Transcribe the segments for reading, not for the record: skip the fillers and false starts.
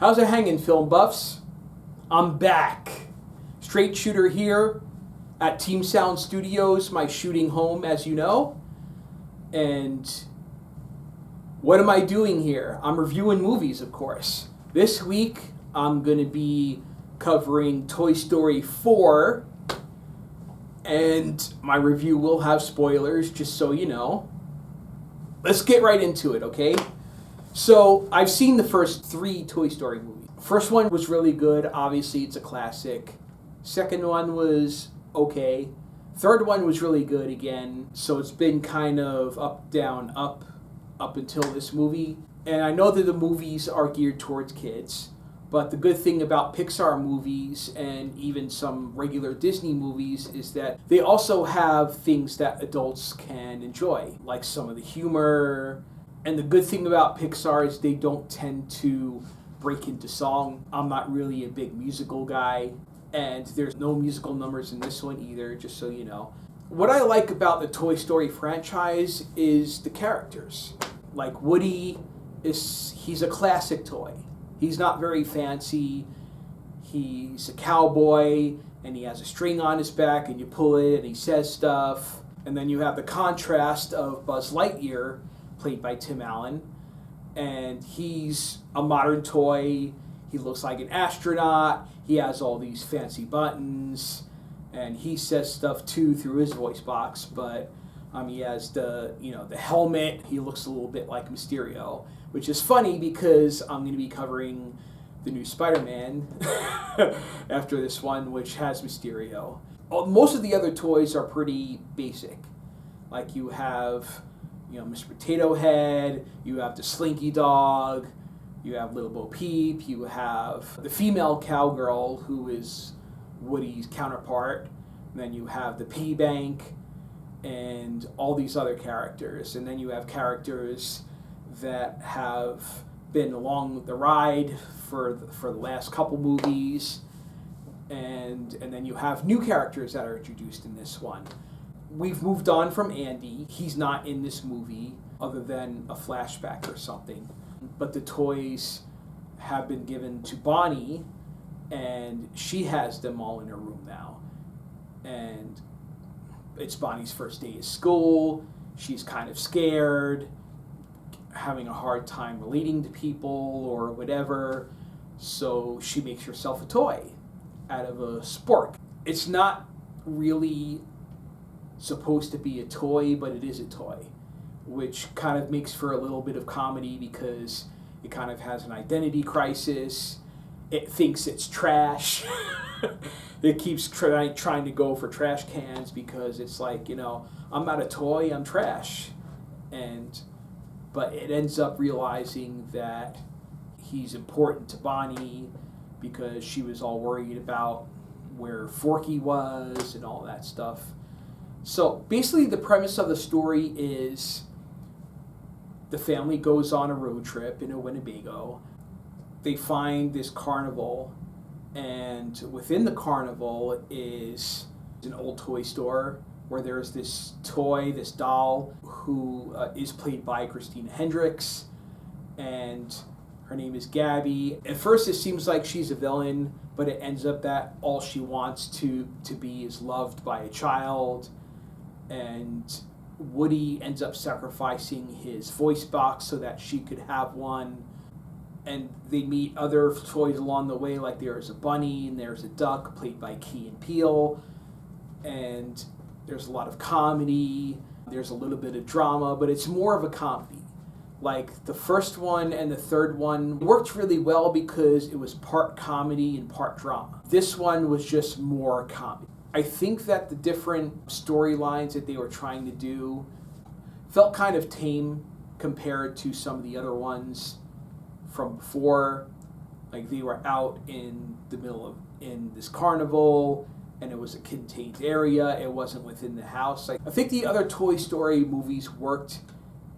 How's it hanging, film buffs? I'm back. Straight shooter here at Team Sound Studios, my shooting home, as you know. And what am I doing here? I'm reviewing movies, of course. This week, I'm going to be covering Toy Story 4. And my review will have spoilers, just so you know. Let's get right into it, okay? So, I've seen the first 3 Toy Story movies. First one was really good. Obviously, it's a classic. Second one was okay. Third one was really good again. So it's been kind of up, down, up until this movie. And I know that the movies are geared towards kids. But the good thing about Pixar movies and even some regular Disney movies is that they also have things that adults can enjoy, like some of the humor. And the good thing about Pixar is they don't tend to break into song. I'm not really a big musical guy, and there's no musical numbers in this one either, just so you know. What I like about the Toy Story franchise is the characters. Like Woody, he's a classic toy. He's not very fancy. He's a cowboy, and he has a string on his back, and you pull it, and he says stuff. And then you have the contrast of Buzz Lightyear, played by Tim Allen, and he's a modern toy. He looks like an astronaut. He has all these fancy buttons, and he says stuff too through his voice box. But he has the helmet. He looks a little bit like Mysterio, which is funny because I'm going to be covering the new Spider-Man after this one, which has Mysterio. Most of the other toys are pretty basic. Like you have Mr. Potato Head, you have the Slinky Dog, you have Little Bo Peep, you have the female cowgirl who is Woody's counterpart, and then you have the Piggy Bank, and all these other characters. And then you have characters that have been along the ride for the last couple movies, and then you have new characters that are introduced in this one. We've moved on from Andy. He's not in this movie other than a flashback or something. But the toys have been given to Bonnie, and she has them all in her room now. And it's Bonnie's first day at school. She's kind of scared, having a hard time relating to people or whatever. So she makes herself a toy out of a spork. It's not really supposed to be a toy, but it is a toy, which kind of makes for a little bit of comedy because it kind of has an identity crisis. It thinks it's trash. It keeps trying to go for trash cans because it's like, I'm not a toy, I'm trash. But it ends up realizing that he's important to Bonnie because she was all worried about where Forky was and all that stuff. So basically the premise of the story is the family goes on a road trip in a Winnebago. They find this carnival, and within the carnival is an old toy store where there's this toy, this doll, who is played by Christina Hendricks, and her name is Gabby. At first it seems like she's a villain, but it ends up that all she wants to be is loved by a child. And Woody ends up sacrificing his voice box so that she could have one. And they meet other toys along the way, like there's a bunny and there's a duck played by Key and Peele. And there's a lot of comedy, there's a little bit of drama, but it's more of a comedy. Like the first one and the third one worked really well because it was part comedy and part drama. This one was just more comedy. I think that the different storylines that they were trying to do felt kind of tame compared to some of the other ones from before. Like they were out in this carnival, and it was a contained area. It wasn't within the house. I think the other Toy Story movies worked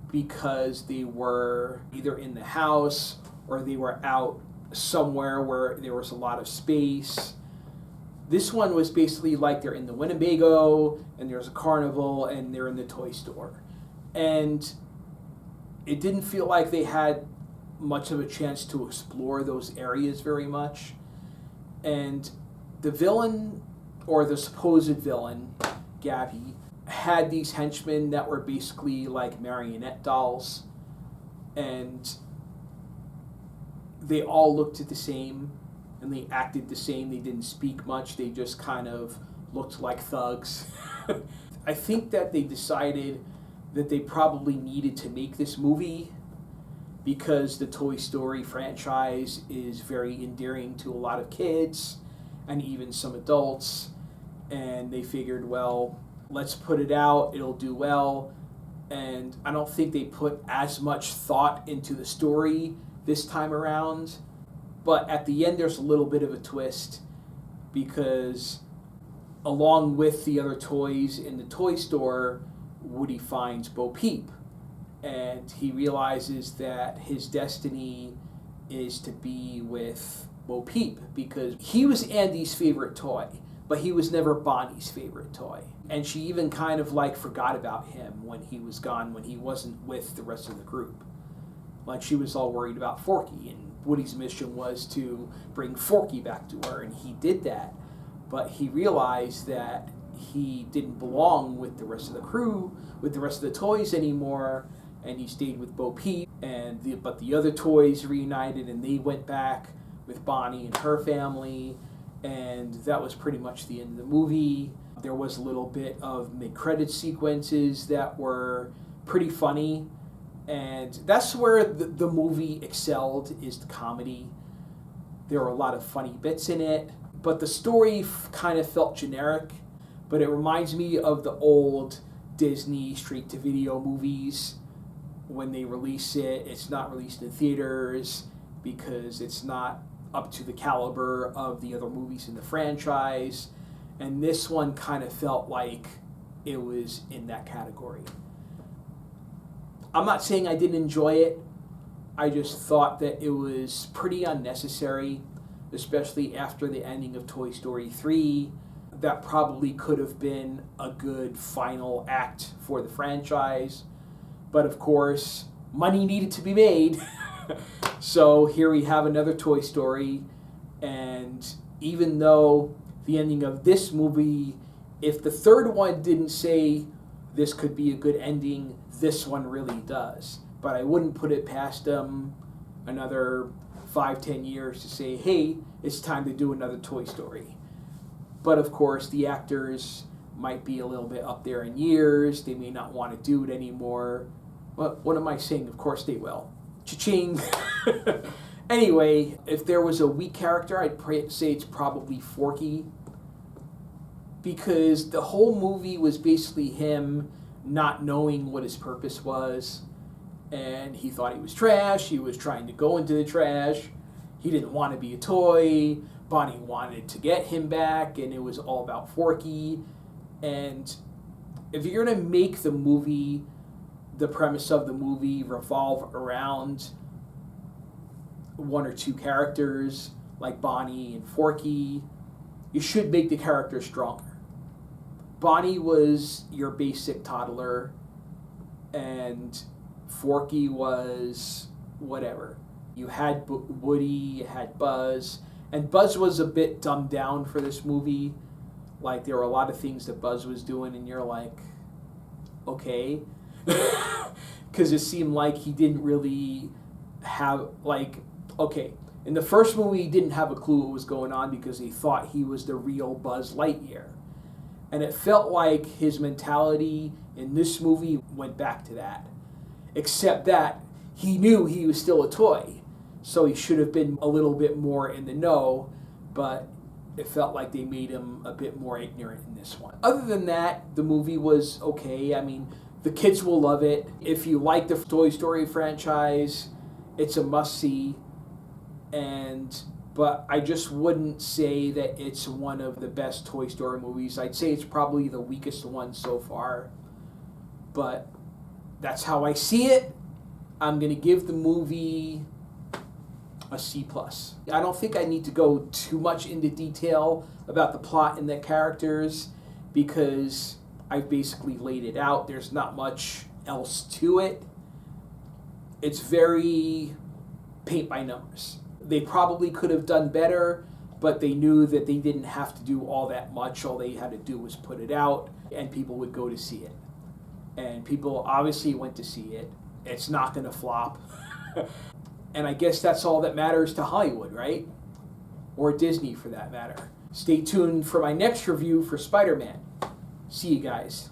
because they were either in the house or they were out somewhere where there was a lot of space. This one was basically like they're in the Winnebago, and there's a carnival, and they're in the toy store. And it didn't feel like they had much of a chance to explore those areas very much. And the villain, or the supposed villain, Gabby, had these henchmen that were basically like marionette dolls, and they all looked the same, and they acted the same. They didn't speak much. They just kind of looked like thugs. I think that they decided that they probably needed to make this movie because the Toy Story franchise is very endearing to a lot of kids and even some adults. And they figured, well, let's put it out, it'll do well. And I don't think they put as much thought into the story this time around. But at the end, there's a little bit of a twist, because along with the other toys in the toy store, Woody finds Bo Peep. And he realizes that his destiny is to be with Bo Peep, because he was Andy's favorite toy, but he was never Bonnie's favorite toy. And she even kind of like forgot about him when he was gone, when he wasn't with the rest of the group. Like, she was all worried about Forky, and Woody's mission was to bring Forky back to her, and he did that. But he realized that he didn't belong with the rest of the crew, with the rest of the toys anymore, and he stayed with Bo Peep. But the other toys reunited, and they went back with Bonnie and her family, and that was pretty much the end of the movie. There was a little bit of mid-credit sequences that were pretty funny, and that's where the movie excelled, is the comedy. There were a lot of funny bits in it, but the story kind of felt generic. But it reminds me of the old Disney straight-to-video movies. When they release it, it's not released in theaters because it's not up to the caliber of the other movies in the franchise. And this one kind of felt like it was in that category. I'm not saying I didn't enjoy it. I just thought that it was pretty unnecessary, especially after the ending of Toy Story 3. That probably could have been a good final act for the franchise. But of course, money needed to be made. So here we have another Toy Story. And even though the ending of this movie, if the third one didn't say this could be a good ending, this one really does. But I wouldn't put it past them another 5-10 years to say, hey, it's time to do another Toy Story. But of course, the actors might be a little bit up there in years. They may not want to do it anymore. What am I saying? Of course they will. Cha-ching. Anyway, if there was a weak character, I'd say it's probably Forky. Because the whole movie was basically him not knowing what his purpose was. And he thought he was trash. He was trying to go into the trash. He didn't want to be a toy. Bonnie wanted to get him back, and it was all about Forky. And if you're going to make the movie, the premise of the movie revolve around one or two characters, like Bonnie and Forky, you should make the character stronger. Bonnie was your basic toddler, and Forky was whatever. You had Woody, you had Buzz, and Buzz was a bit dumbed down for this movie. Like, there were a lot of things that Buzz was doing, and you're like, okay. Because it seemed like he didn't really have, like, okay, in the first movie, he didn't have a clue what was going on because he thought he was the real Buzz Lightyear. And it felt like his mentality in this movie went back to that. Except that he knew he was still a toy. So he should have been a little bit more in the know, but it felt like they made him a bit more ignorant in this one. Other than that, the movie was okay. I mean, the kids will love it. If you like the Toy Story franchise, it's a must-see. But I just wouldn't say that it's one of the best Toy Story movies. I'd say it's probably the weakest one so far. But that's how I see it. I'm going to give the movie a C+. I don't think I need to go too much into detail about the plot and the characters because I've basically laid it out. There's not much else to it. It's very paint by numbers. They probably could have done better, but they knew that they didn't have to do all that much. All they had to do was put it out, and people would go to see it. And people obviously went to see it. It's not going to flop. And I guess that's all that matters to Hollywood, right? Or Disney, for that matter. Stay tuned for my next review for Spider-Man. See you guys.